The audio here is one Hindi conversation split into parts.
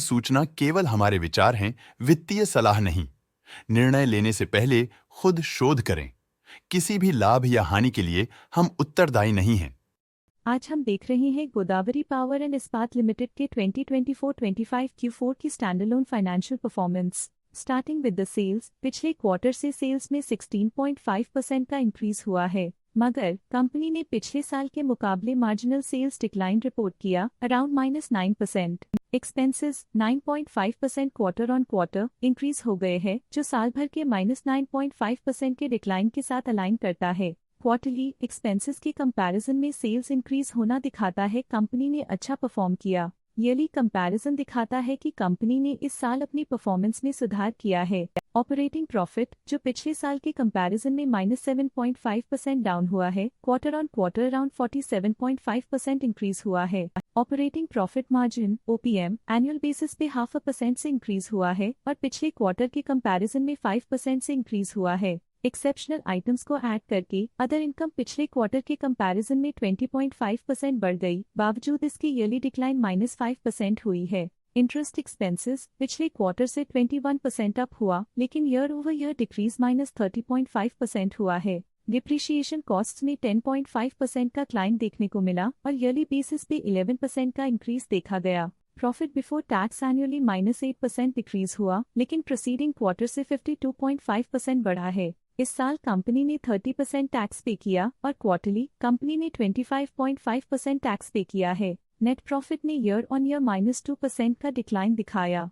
सूचना केवल हमारे विचार हैं, वित्तीय सलाह नहीं। निर्णय लेने से पहले खुद शोध करें। किसी भी लाभ या हानि के लिए हम उत्तरदायी नहीं हैं। आज हम देख रहे हैं Godavari power and Ispat limited के 2024-25 Q4 की standalone financial performance. Starting with the sales, पिछले क्वार्टर से सेल्स में 16.5% का इंक्रीज हुआ है, मगर कंपनी ने पिछले साल के मुकाबले मार्जिनल सेल्स डिक्लाइन रिपोर्ट किया, around -9%। Expenses 9.5% quarter on quarter increase हो गए हैं, जो साल भर के -9.5% के डिक्लाइन के साथ अलाइन करता है। क्वार्टरली एक्सपेंसेस के कंपैरिजन में सेल्स इंक्रीज होना दिखाता है कंपनी ने अच्छा परफॉर्म किया। ईयरली कंपैरिजन दिखाता है कि कंपनी ने इस साल अपनी परफॉर्मेंस में सुधार किया है। ऑपरेटिंग प्रॉफिट, जो पिछले साल के कंपैरिजन में -7.5% डाउन हुआ है, quarter on quarter around 47.5% increase हुआ है। Operating profit margin OPM annual basis पे 0.5% से इंक्रीज हुआ है और पिछले क्वार्टर के कंपैरिजन में 5% से इंक्रीज हुआ है। एक्सेप्शनल आइटम्स को ऐड करके अदर इनकम पिछले क्वार्टर के कंपैरिजन में 20.5% बढ़ गई, बावजूद इसके ईयरली डिक्लाइन -5% हुई है। इंटरेस्ट एक्सपेंसेस पिछले क्वार्टर से 21% अप हुआ, लेकिन ईयर ओवर ईयर डिक्रीज -30.5% हुआ है। डिप्रिशिएशन कॉस्ट्स में 10.5% का क्लाइम देखने को मिला और ईयरली बेसिस पे 11% का इंक्रीज देखा गया। Profit before tax annually -8% decrease हुआ, लेकिन प्रोसीडिंग क्वार्टर से 52.5% बढ़ा है। इस साल कंपनी ने 30% टैक्स पे किया और क्वार्टरली कंपनी ने 25.5% टैक्स पे किया है। नेट प्रॉफिट ने ईयर ऑन ईयर -2% का डिक्लाइन दिखाया,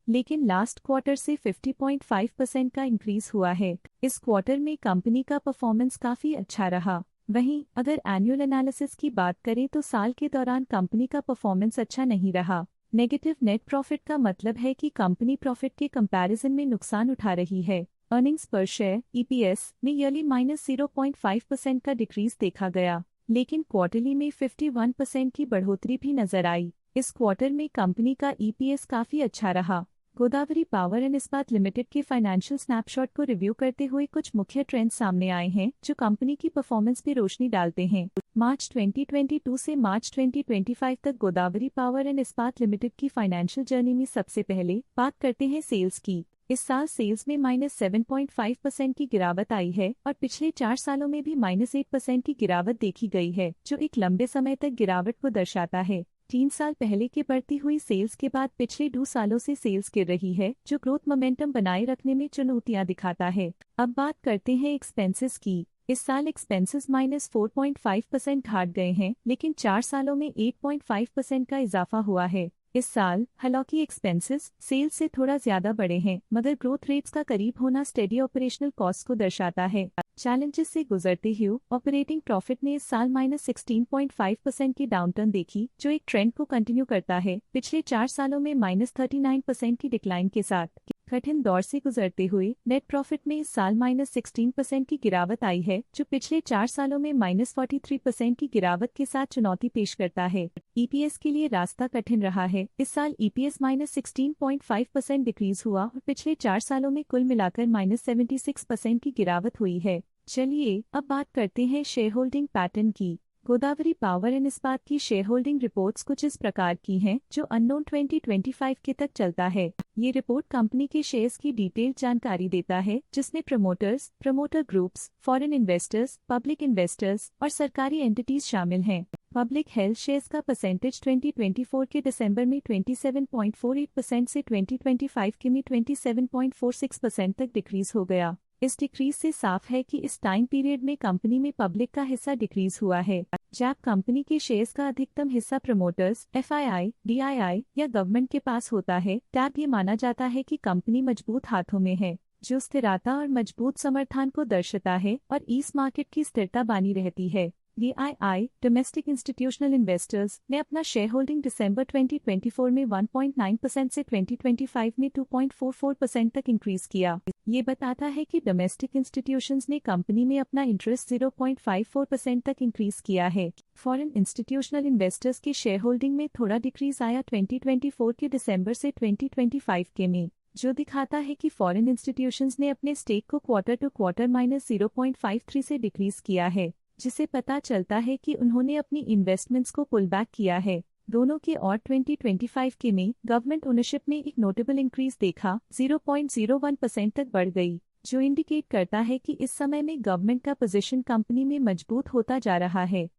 लेकिन लास्ट क्वार्टर से 50.5% का इंक्रीज हुआ है। इस क्वार्टर में कंपनी का परफॉर्मेंस काफी अच्छा रहा। वहीं अगर एनुअल एनालिसिस की बात करें तो साल के दौरान कंपनी का परफॉर्मेंस अच्छा नहीं रहा। नेगेटिव नेट प्रॉफिट का मतलब है कि कंपनी प्रॉफिट के कंपैरिजन में नुकसान उठा रही है। अर्निंग्स पर शेयर EPS में ईयरली -0.5% का डिक्रीज देखा गया, लेकिन क्वार्टरली में 51% की बढ़ोतरी भी नजर आई। इस क्वार्टर में कंपनी का EPS काफी अच्छा रहा। Godavari power and Ispat limited के फाइनेंशियल स्नैपशॉट को रिव्यू करते हुए कुछ मुख्य ट्रेंड्स सामने आए हैं जो कंपनी की परफॉर्मेंस पे रोशनी डालते हैं। मार्च 2022 से मार्च 2025 तक Godavari power and Ispat limited की फाइनेंशियल जर्नी में सबसे पहले बात करते हैं सेल्स की। इस साल सेल्स में -7.5% की गिरावट आई है और पिछले 4 सालों में भी -8% की गिरावट देखी गई है, जो एक लंबे समय तक गिरावट को दर्शाता है। 3 साल पहले के बढ़ती हुई सेल्स के बाद पिछले 2 सालों से सेल्स गिर रही है, जो ग्रोथ मोमेंटम बनाए रखने में चुनौतियां दिखाता है। अब बात करते हैं एक्सपेंसेस की। इस साल एक्सपेंसेस -4.5% घाट गए हैं, लेकिन 4 सालों में 8.5% का इजाफा हुआ है। इस साल हालांकि एक्सपेंसेस सेल्स से थोड़ा ज्यादा बढ़े हैं, मगर ग्रोथ रेट्स का करीब होना स्टेडी ऑपरेशनल कॉस्ट को दर्शाता है। चैलेंजेस से गुजरते हुए ऑपरेटिंग प्रॉफिट ने इस साल -16.5% की डाउनटर्न देखी, जो एक ट्रेंड को कंटिन्यू करता है पिछले 4 सालों में -39% की डिक्लाइन के साथ। कठिन दौर से गुजरते हुए नेट प्रॉफिट में इस साल -16% की गिरावट आई है, जो पिछले 4 सालों में -43% की गिरावट के साथ चुनौती पेश करता है। EPS के लिए रास्ता कठिन रहा है। इस साल EPS -16.5% डिक्रीज हुआ और पिछले 4 सालों में कुल मिलाकर -76% की गिरावट हुई है। चलिए अब बात करते हैं शेयर होल्डिंग पैटर्न की। गोदावरी पावर एंड इस्पात की शेयर होल्डिंग रिपोर्ट्स कुछ इस प्रकार की हैं, जो अननोन 2025 के तक चलता है। ये रिपोर्ट कंपनी के शेयर्स की डिटेल्ड जानकारी देता है, जिसमें promoters, promoter groups, foreign investors, public investors और सरकारी एंटिटीज शामिल हैं। पब्लिक हेल्थ शेयर्स का परसेंटेज 2024 के दिसंबर में 27.48% से 2025 के में 27.46% तक डिक्रीज हो गया। इस डिक्रीज से साफ है कि इस टाइम पीरियड में कंपनी में पब्लिक का हिस्सा डिक्रीज हुआ है। जब कंपनी के शेयर्स का अधिकतम हिस्सा प्रमोटर्स, FII, DII या गवर्नमेंट के पास होता है, तब ये माना जाता है कि कंपनी मजबूत हाथों में है, जो स्थिरता और मजबूत समर्थन को दर्शाता है और इस मार्केट की स्थिरता बनी रहती है। DII डोमेस्टिक इंस्टीट्यूशनल इन्वेस्टर्स ने अपना शेयर होल्डिंग दिसंबर 2024 में 1.9% से 2025 में 2.44% तक इंक्रीज किया। ये बताता है कि डोमेस्टिक इंस्टीट्यूशंस ने कंपनी में अपना इंटरेस्ट 0.54% तक इंक्रीज किया है। फॉरेन इंस्टीट्यूशनल इन्वेस्टर्स के शेयर होल्डिंग में थोड़ा डिक्रीज आया 2024 के दिसंबर से 2025 के में, जो दिखाता है कि फॉरेन इंस्टीट्यूशंस ने अपने स्टेक को क्वार्टर टू क्वार्टर -0.53 से डिक्रीज किया है, जिसे पता चलता है कि उन्होंने अपनी इन्वेस्टमेंट्स को पुल बैक किया है। दोनों के और 2025 के में गवर्नमेंट ओनरशिप में एक नोटेबल इंक्रीज देखा, 0.01% तक बढ़ गई, जो इंडिकेट करता है कि इस समय में गवर्नमेंट का पोजीशन कंपनी में मजबूत होता जा रहा है।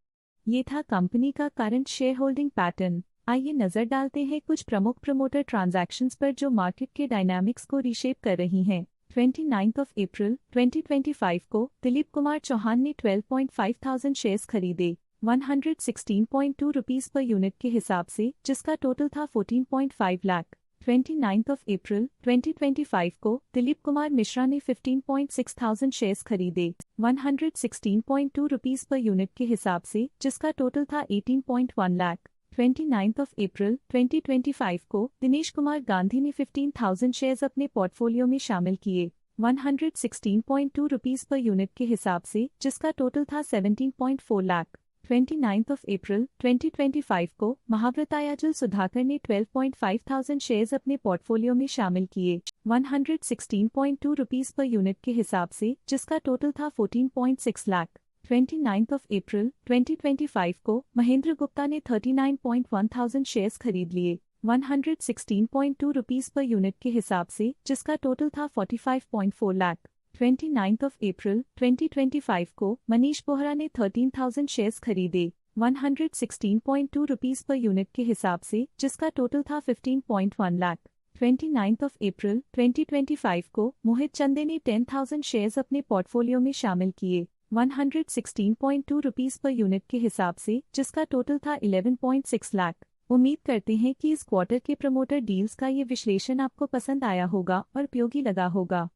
ये था कंपनी का करंट शेयर होल्डिंग पैटर्न। आइए नजर डालते हैं कुछ प्रमुख प्रमोटर ट्रांजैक्शंस पर जो मार्केट के डायनामिक्स को रीशेप कर रही हैं। 29 अप्रैल 2025 को दिलीप कुमार चौहान ने 12,500 शेयर्स खरीदे 116.2 रुपीस पर यूनिट के हिसाब से, जिसका टोटल था 14.5 लाख। 29 अप्रैल 2025 को दिलीप कुमार मिश्रा ने 15,600 शेयर्स खरीदे 116.2 रुपीस पर यूनिट के हिसाब से, जिसका टोटल था 18.1 लाख। 29 अप्रैल 2025 को दिनेश कुमार गांधी ने 15,000 शेयर्स अपने पोर्टफोलियो में शामिल किए 116.2 रुपीस पर यूनिट के हिसाब से, जिसका टोटल था 17.4 लाख। 29 अप्रैल 2025 को महाव्रतायाजल सुधाकर ने 12,500 शेयर्स अपने पोर्टफोलियो में शामिल किए 116.2 रुपीस पर यूनिट के हिसाब से, जिसका टोटल था 14.6 लाख। 29 अप्रैल 2025 को महेंद्र गुप्ता ने 39,100 शेयर्स खरीद लिए 116.2 रुपीस पर यूनिट के हिसाब से, जिसका टोटल था 45.4 लाख। 29 अप्रैल 2025 को मनीष बोहरा ने 13,000 शेयर्स खरीदे 116.2 रुपीस पर यूनिट के हिसाब से, जिसका टोटल था 15.1 लाख। 29 अप्रैल 2025 को मोहित चंदे ने 10,000 शेयर्स अपने पोर्टफोलियो में शामिल किए 116.2 रुपीस पर यूनिट के हिसाब से, जिसका टोटल था 11.6 लाख। उम्मीद करते हैं कि इस क्वार्टर के प्रमोटर डील्स का ये विश्लेषण आपको पसंद आया होगा और उपयोगी लगा होगा।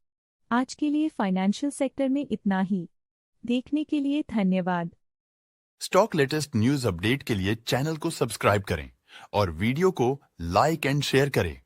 आज के लिए फाइनेंशियल सेक्टर में इतना ही। देखने के लिए धन्यवाद। स्टॉक लेटेस्ट न्यूज अपडेट के लिए चैनल को सब्सक्राइब करें और वीडियो को लाइक एंड शेयर करें।